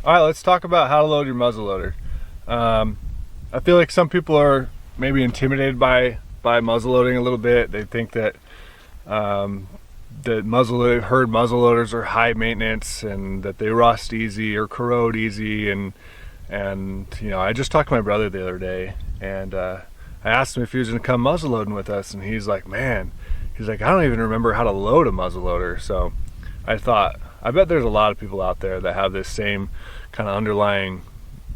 All right, let's talk about how to load your muzzleloader. I feel like some people are maybe intimidated by muzzleloading a little bit. They think that herd muzzleloaders are high maintenance and that they rust easy or corrode easy. And you know, I just talked to my brother the other day, and I asked him if he was going to come muzzleloading with us, and he's like, man, he's like, I don't even remember how to load a muzzleloader. So I thought, I bet there's a lot of people out there that have this same kind of underlying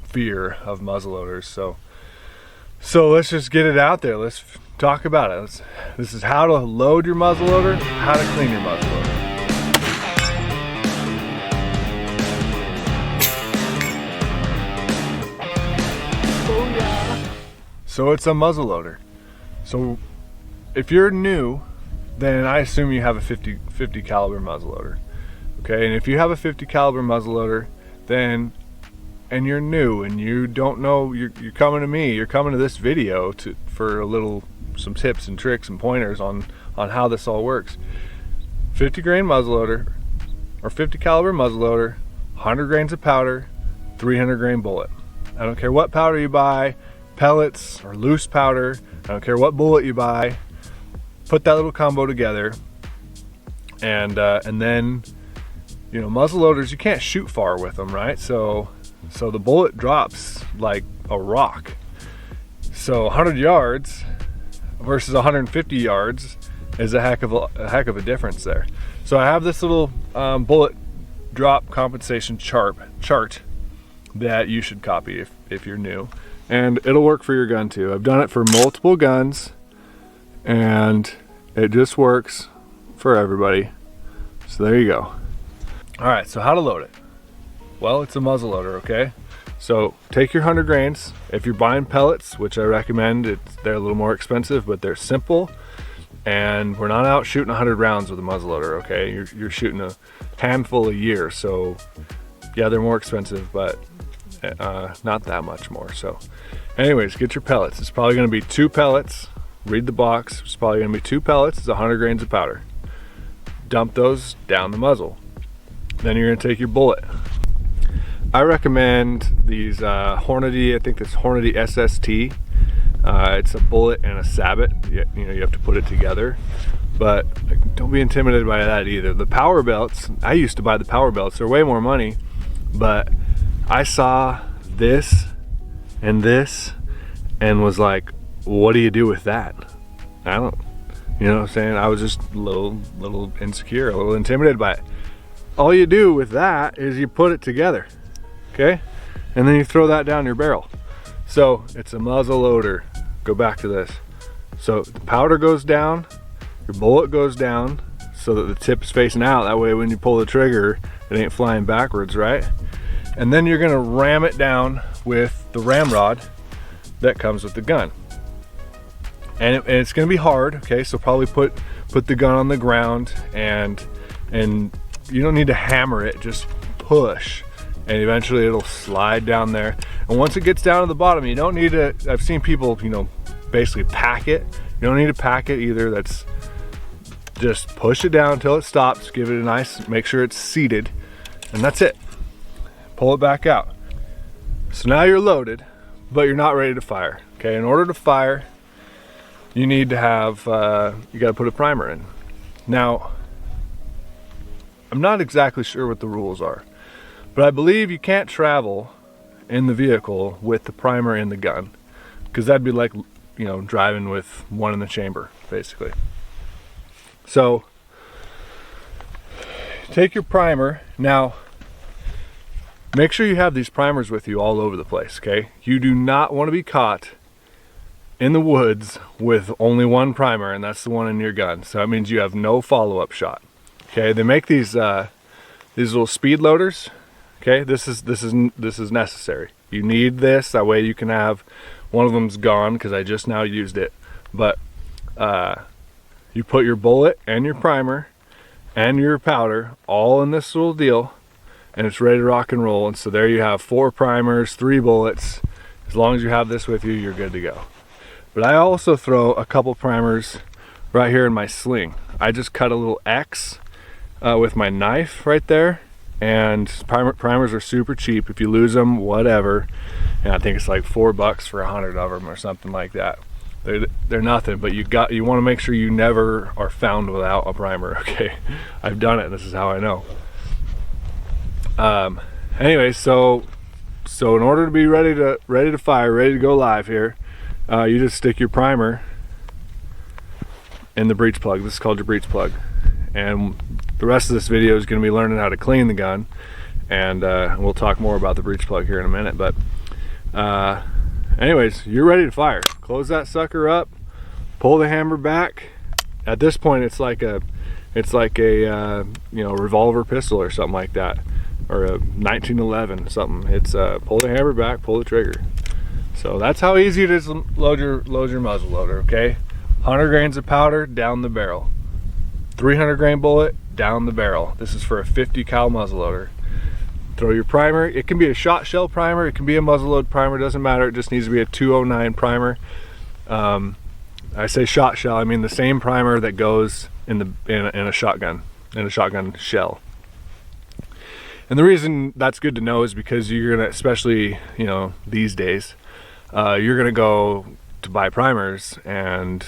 fear of muzzleloaders. So let's just get it out there. Let's talk about it. This is how to load your muzzleloader, how to clean your muzzleloader. Oh yeah. So it's a muzzleloader. So if you're new, then I assume you have a 50 caliber muzzleloader. Okay, and if you have a 50 caliber muzzleloader, then, and you're new and you don't know, you're coming to me, you're coming to this video for some tips and tricks and pointers on how this all works. 50 grain muzzleloader or 50 caliber muzzleloader, 100 grains of powder, 300 grain bullet. I don't care what powder you buy, pellets or loose powder, I don't care what bullet you buy, put that little combo together, and then, you know, muzzleloaders, you can't shoot far with them, right? So the bullet drops like a rock. So 100 yards versus 150 yards is a heck of a difference there. So I have this little bullet drop compensation chart that you should copy if you're new, and it'll work for your gun too. I've done it for multiple guns, and it just works for everybody. So there you go. All right, so how to load it? Well, it's a muzzleloader, okay? So take your 100 grains. If you're buying pellets, which I recommend, they're a little more expensive, but they're simple. And we're not out shooting 100 rounds with a muzzleloader, okay? You're shooting a handful a year, so yeah, they're more expensive, but not that much more. So anyways, get your pellets. It's probably gonna be 2 pellets. Read the box. It's probably gonna be 2 pellets. It's 100 grains of powder. Dump those down the muzzle. Then you're gonna take your bullet. I recommend these Hornady, I think this Hornady SST. It's a bullet and a sabot. You know, you have to put it together, but don't be intimidated by that either. The power belts, I used to buy the power belts. They're way more money, but I saw this and was like, what do you do with that? I don't, you know what I'm saying? I was just a little insecure, a little intimidated by it. All you do with that is you put it together, okay? And then you throw that down your barrel. So it's a muzzle loader. Go back to this. So the powder goes down, your bullet goes down so that the tip is facing out. That way when you pull the trigger, it ain't flying backwards, right? And then you're gonna ram it down with the ramrod that comes with the gun. And it's gonna be hard, okay? So probably put the gun on the ground, and you don't need to hammer it, just push, and eventually it'll slide down there. And once it gets down to the bottom, you don't need to, I've seen people, you know, basically pack it. You don't need to pack it either. That's just push it down until it stops, give it a nice, make sure it's seated, and that's it. Pull it back out. So now you're loaded, but you're not ready to fire, okay? In order to fire, you need to have, you gotta put a primer in. Now, I'm not exactly sure what the rules are, but I believe you can't travel in the vehicle with the primer in the gun, because that'd be like, you know, driving with one in the chamber, basically. So, take your primer. Now, make sure you have these primers with you all over the place, okay? You do not want to be caught in the woods with only one primer, and that's the one in your gun. So that means you have no follow-up shot. Okay, they make these little speed loaders. Okay, this is necessary. You need this, that way you can have, one of them's gone because I just now used it, but you put your bullet and your primer and your powder all in this little deal, and it's ready to rock and roll. And so there you have 4 primers, 3 bullets. As long as you have this with you, you're good to go. But I also throw a couple primers right here in my sling. I just cut a little X with my knife right there, And primers are super cheap. If you lose them, whatever. And I think it's like $4 for 100 of them or something like that. They're nothing, but you want to make sure you never are found without a primer. Okay, I've done it. This is how I know. Anyway, so in order to be ready to fire, ready to go live here, you just stick your primer in the breech plug. This is called your breech plug, and the rest of this video is going to be learning how to clean the gun, and we'll talk more about the breech plug here in a minute. But anyways, you're ready to fire. Close that sucker up, pull the hammer back. At this point, it's like a revolver pistol or something like that, or a 1911 something. It's pull the hammer back, pull the trigger. So that's how easy it is to load your muzzle loader. Okay, 100 grains of powder down the barrel, 300 grain bullet down the barrel. This is for a 50 cal muzzle loader. Throw your primer. It can be a shot shell primer, it can be a muzzle load primer, doesn't matter. It just needs to be a 209 primer. I say shot shell, I mean the same primer that goes in a shotgun shell. And the reason that's good to know is because you're gonna, especially these days, you're gonna go to buy primers and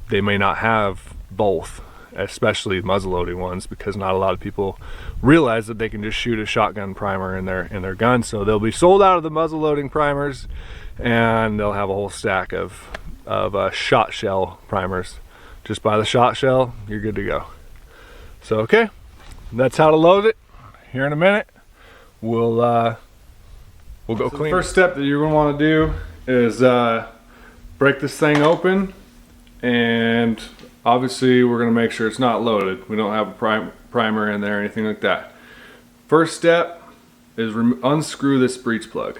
they may not have both, especially muzzle loading ones, because not a lot of people realize that they can just shoot a shotgun primer in their gun. So they'll be sold out of the muzzle loading primers, and they'll have a whole stack of shot shell primers. Just buy the shot shell, you're good to go. So okay, that's how to load it. Here in a minute, we'll go clean. The first step that you're gonna want to do is break this thing open, and obviously we're going to make sure it's not loaded. We don't have a primer in there or anything like that. First step is unscrew this breech plug.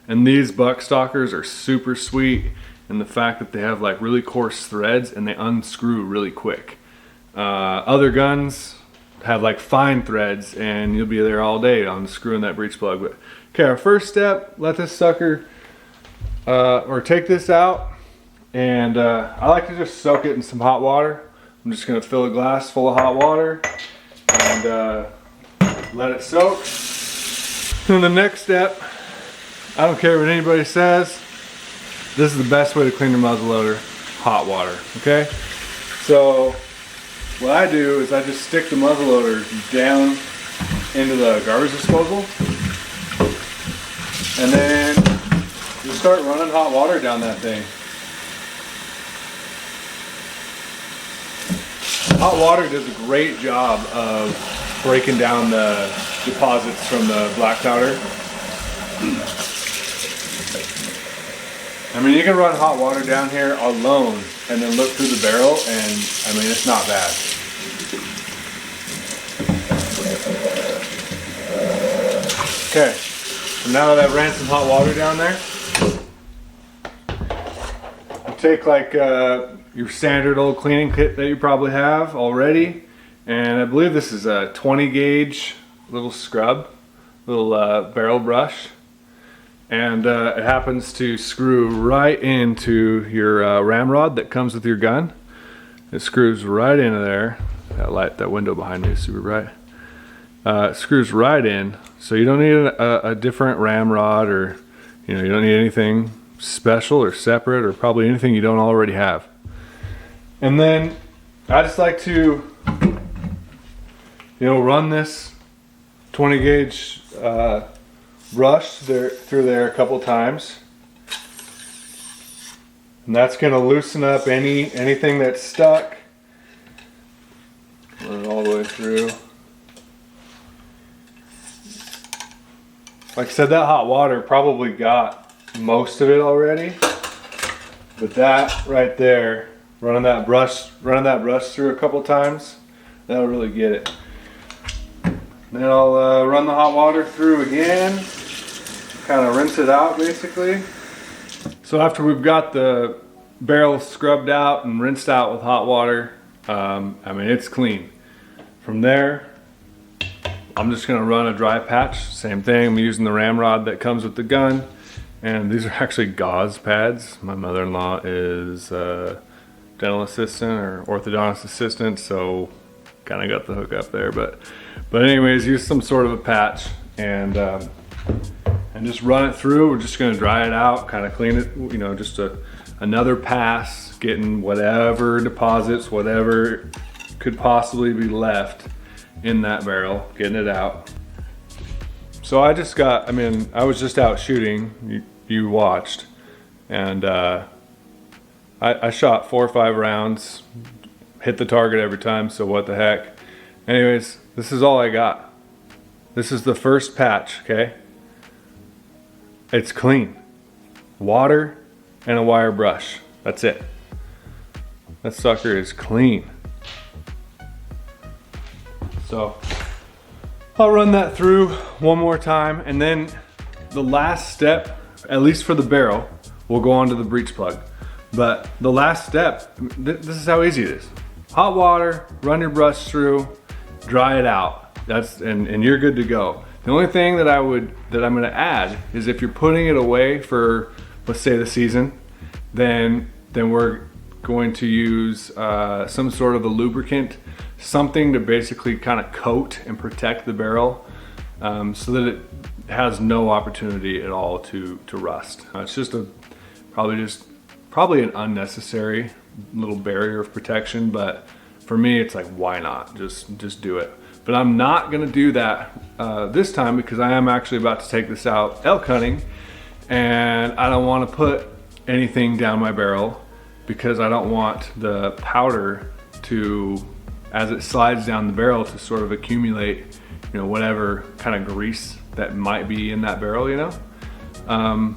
And these buck stalkers are super sweet in the fact that they have like really coarse threads and they unscrew really quick. Other guns have like fine threads and you'll be there all day unscrewing that breech plug. But okay, our first step, let this sucker or take this out. And I like to just soak it in some hot water. I'm just going to fill a glass full of hot water and let it soak. And the next step, I don't care what anybody says, this is the best way to clean your muzzle loader: hot water. Okay, so what I do is I just stick the muzzle loader down into the garbage disposal, and then just start running hot water down that thing. Hot water does a great job of breaking down the deposits from the black powder. I mean, you can run hot water down here alone and then look through the barrel, and I mean, it's not bad. Okay, so now that I've ran some hot water down there, I'll take like your standard old cleaning kit that you probably have already, and I believe this is a 20 gauge little scrub, little barrel brush, and it happens to screw right into your ramrod that comes with your gun. It screws right into there. That window behind me is super bright. It screws right in, so you don't need a different ramrod, or you don't need anything special or separate, or probably anything you don't already have. And then I just like to, run this 20 gauge brush through there a couple times, and that's going to loosen up anything that's stuck. Run it all the way through. Like I said, that hot water probably got most of it already, but that right there, running that brush through a couple times, that'll really get it. Then I'll run the hot water through again, kind of rinse it out basically. So after we've got the barrel scrubbed out and rinsed out with hot water, I mean, it's clean. From there, I'm just gonna run a dry patch, same thing. I'm using the ramrod that comes with the gun, and these are actually gauze pads. My mother-in-law is dental assistant or orthodontist assistant, so kind of got the hook up there, but anyways, use some sort of a patch and just run it through. We're just gonna dry it out, kind of clean it, you know, just another pass, getting whatever deposits, whatever could possibly be left in that barrel, getting it out. So I was just out shooting, you watched, and I shot 4 or 5 rounds, hit the target every time, so what the heck. Anyways, this is all I got. This is the first patch, okay? It's clean. Water and a wire brush, that's it. That sucker is clean. So I'll run that through one more time, and then the last step, at least for the barrel, we'll go on to the breech plug. But the last step, this is how easy it is. Hot water, run your brush through, dry it out. And you're good to go. The only thing that I'm gonna add is if you're putting it away for, let's say, the season, then we're going to use some sort of a lubricant, something to basically kind of coat and protect the barrel so that it has no opportunity at all to rust. It's just probably an unnecessary little barrier of protection, but for me it's like, why not? Just do it. But I'm not gonna do that this time, because I am actually about to take this out elk hunting, and I don't want to put anything down my barrel because I don't want the powder to, as it slides down the barrel, to sort of accumulate, you know, whatever kind of grease that might be in that barrel, you know?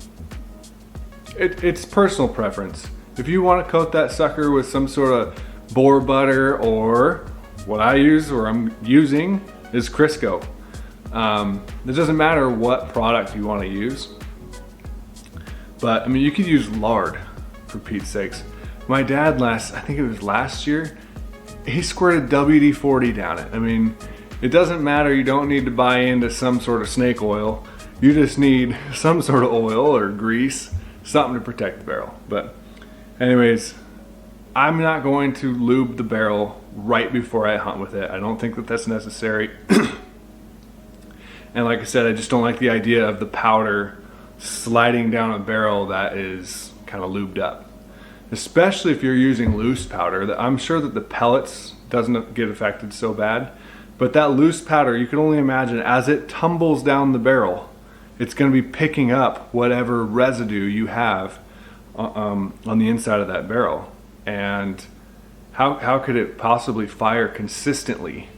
It's personal preference. If you want to coat that sucker with some sort of boar butter, or what I use or I'm using is Crisco. It doesn't matter what product you want to use, but I mean, you could use lard, for Pete's sakes. My dad I think it was last year, he squirted WD-40 down it. I mean, it doesn't matter, you don't need to buy into some sort of snake oil. You just need some sort of oil or grease, something to protect the barrel. But anyways, I'm not going to lube the barrel right before I hunt with it. I don't think that that's necessary. And like I said, I just don't like the idea of the powder sliding down a barrel that is kind of lubed up. Especially if you're using loose powder. I'm sure that the pellets doesn't get affected so bad, but that loose powder, you can only imagine as it tumbles down the barrel, it's going to be picking up whatever residue you have on the inside of that barrel. And how could it possibly fire consistently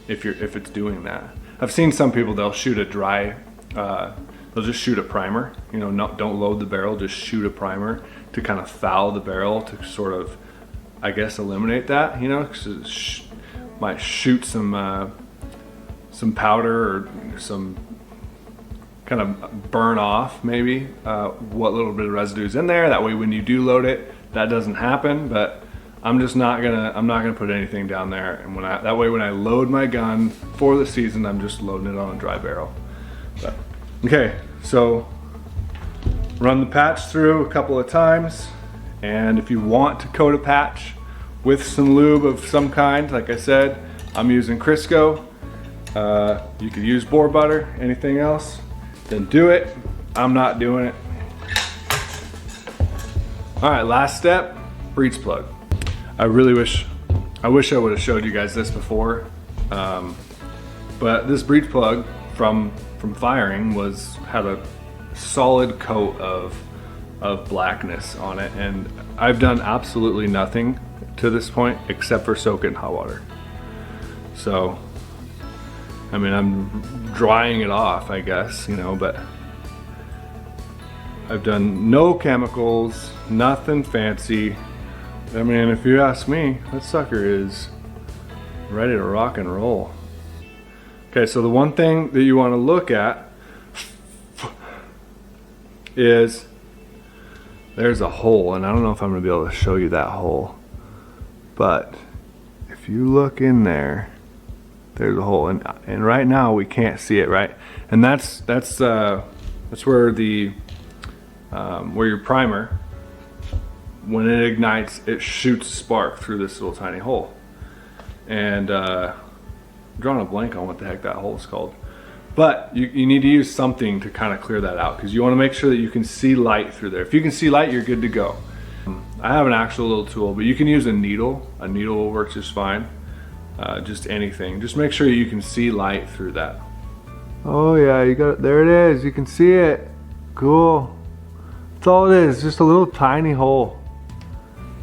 if it's doing that? I've seen some people, they'll shoot a dry, they'll just shoot a primer, you know, don't load the barrel, just shoot a primer to kind of foul the barrel to sort of, I guess, eliminate that, you know, because it might shoot some powder or some kind of burn off maybe what little bit of residue is in there. That way when you do load it, that doesn't happen. But I'm not gonna put anything down there, and that way when I load my gun for the season, I'm just loading it on a dry barrel. But, okay, so run the patch through a couple of times, and if you want to coat a patch with some lube of some kind, like I said, I'm using Crisco. You could use boar butter, anything else, then do it. I'm not doing it. All right, last step, breech plug. I wish I would have showed you guys this before, but this breech plug from firing had a solid coat of blackness on it, and I've done absolutely nothing to this point except for soak it in hot water. So, I mean, I'm drying it off, I guess, you know, but I've done no chemicals, nothing fancy. I mean, if you ask me, that sucker is ready to rock and roll. Okay, so the one thing that you want to look at is there's a hole, and I don't know if I'm going to be able to show you that hole, but if you look in there, there's a hole, and right now we can't see it, right? And that's where where your primer, when it ignites, it shoots spark through this little tiny hole. And I'm drawing a blank on what the heck that hole is called. But you need to use something to kind of clear that out, because you want to make sure that you can see light through there. If you can see light, you're good to go. I have an actual little tool, but you can use a needle. A needle will work just fine. Just anything. Just make sure you can see light through that. Oh yeah, you got it. There it is. You can see it. Cool. That's all it is. Just a little tiny hole.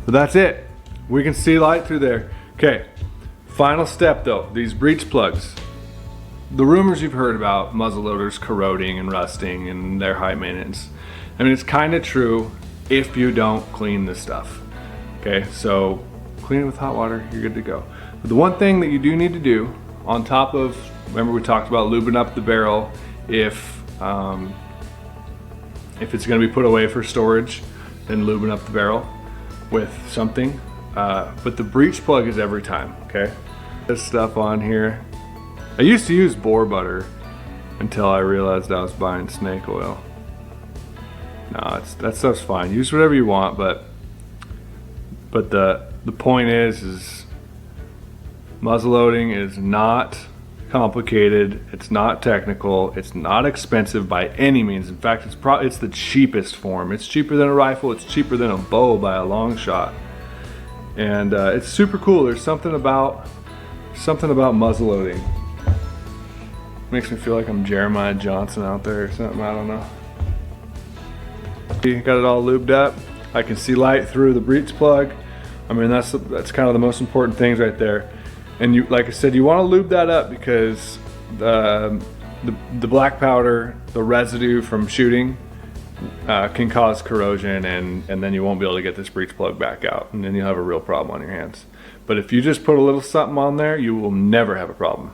But that's it. We can see light through there. Okay. Final step though. These breech plugs. The rumors you've heard about muzzleloaders corroding and rusting and they're high maintenance. I mean, it's kind of true if you don't clean this stuff. Okay, so clean it with hot water, you're good to go. But the one thing that you do need to do, on top of, remember we talked about lubing up the barrel if it's going to be put away for storage, then lubing up the barrel with something. But the breech plug is every time, okay? This stuff on here. I used to use boar butter until I realized I was buying snake oil. No, that stuff's fine. Use whatever you want, but the point is muzzleloading is not complicated. It's not technical. It's not expensive by any means. In fact, it's the cheapest form. It's cheaper than a rifle. It's cheaper than a bow by a long shot. And it's super cool. There's something about muzzleloading. Makes me feel like I'm Jeremiah Johnson out there or something, I don't know. Got it all lubed up. I can see light through the breech plug. I mean, that's kind of the most important things right there. And you, like I said, you want to lube that up because the black powder, the residue from shooting, can cause corrosion, and then you won't be able to get this breech plug back out, and then you'll have a real problem on your hands. But if you just put a little something on there, you will never have a problem.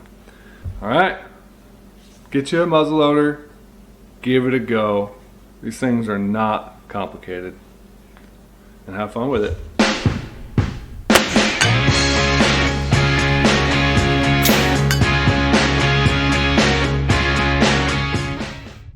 All right. Get you a muzzleloader, give it a go. These things are not complicated, and have fun with it.